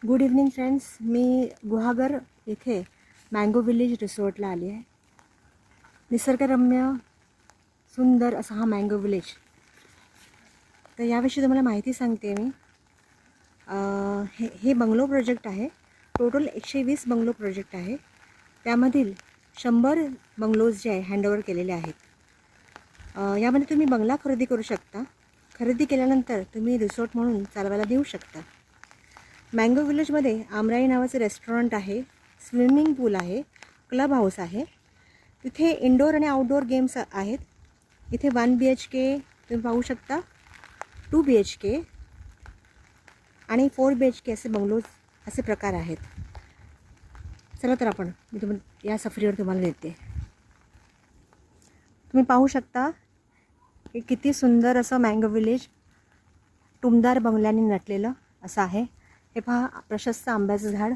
Good evening friends. मी गुहागर येथे mango village रिसॉर्टला आली आहे. निसर्गरम्य सुंदर असा हा मँगो विलेज. तर याविषयी तुम्हाला माहिती सांगते मी. हे बंगलो प्रोजेक्ट आहे. टोटल 120 बंगलो प्रोजेक्ट आहे. त्यामधील 100 बंगलोज जे आहे हँडओव्हर केलेले आहेत. यामध्ये तुम्ही बंगला खरेदी करू शकता. खरेदी केल्यानंतर तुम्ही रिसॉर्ट म्हणून चालवायला देऊ शकता. मँगो विलेजमध्ये आमराई नावाचे रेस्टॉरंट आहे, स्विमिंग पूल आहे, क्लब हाऊस आहे. तिथे इनडोअर आणि आउटडोअर गेम्स आहेत. इथे 1 BHK तुम्ही पाहू शकता, 2 BHK आणि 4 BHK असे बंगलोज असे प्रकार आहेत. चला तर मी या सफरीवर तुम्हाला नेते. तुम्ही पाहू शकता की किती सुंदर असं मँगो विलेज टुमदार बंगल्यांनी नटलेलं असं आहे. हे पहा, प्रशस्त आंब्याचं झाड,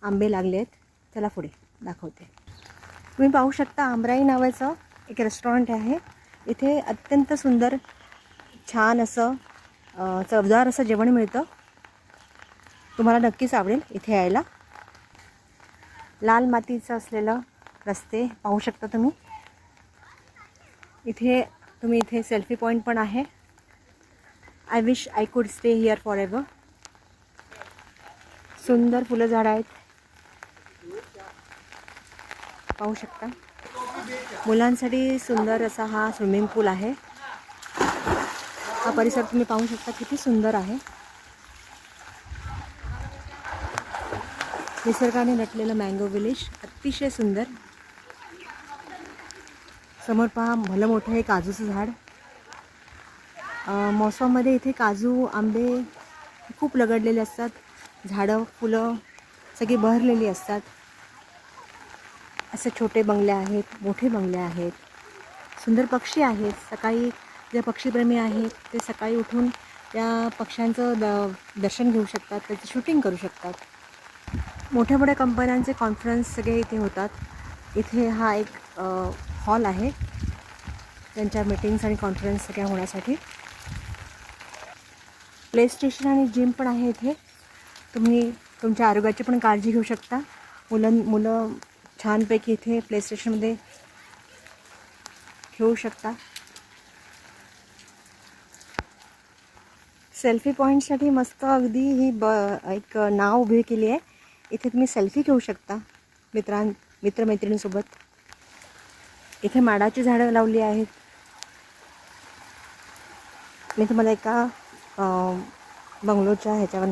आंबे लागले आहेत. त्याला पुढे दाखवते. तुम्ही पाहू शकता आमराई नावाचं एक रेस्टॉरंट आहे. इथे अत्यंत सुंदर छान असं चवदार असं जेवण मिळतं. तुम्हाला नक्कीच आवडेल इथे यायला. लाल मातीचं असलेलं रस्ते पाहू शकता तुम्ही. इथे सेल्फी पॉईंट पण आहे. I wish I could stay here for ever. सुंदर फुलं झाडं आहेत, पाहू शकता. मुलांसाठी सुंदर असा हा स्विमिंग पूल आहे. हा परिसर तुम्ही पाहू शकता किती सुंदर आहे. निसर्गाने नटलेलं मँगो विलेज अतिशय सुंदर. समोर पहा भलं मोठं हे काजूचं झाड. मौसममध्ये इथे काजू आंबे खूप लगडलेले असतात. झाडं फुलं सगळी बहरलेली असतात. असे छोटे बंगले आहेत, मोठे बंगले आहेत, सुंदर पक्षी आहेत. सकाळी जे पक्षीप्रेमी आहेत ते सकाळी उठून त्या पक्ष्यांचं दर्शन घेऊ शकतात, त्याची शूटिंग करू शकतात. मोठ्या मोठ्या कंपन्यांचे कॉन्फरन्स सगळे इथे होतात. इथे हा एक हॉल आहे त्यांच्या मीटिंग्स आणि कॉन्फरन्स सगळ्या होण्यासाठी. प्ले स्टेशन आणि जिम पण आहे इथे. तुम्ही तुमच्या आरोग्याची पण काळजी घेऊ शकता. मुलं छानपैकी इथे प्ले स्टेशनमध्ये खेळू शकता. सेल्फी पॉईंटसाठी मस्त अगदी ही एक नाव उभी केली आहे. इथे तुम्ही सेल्फी घेऊ शकता मित्रमैत्रिणींसोबत. इथे माडाची झाडं लावली आहेत. मी तुम्हाला एका बंगलोच्या ह्याच्यावर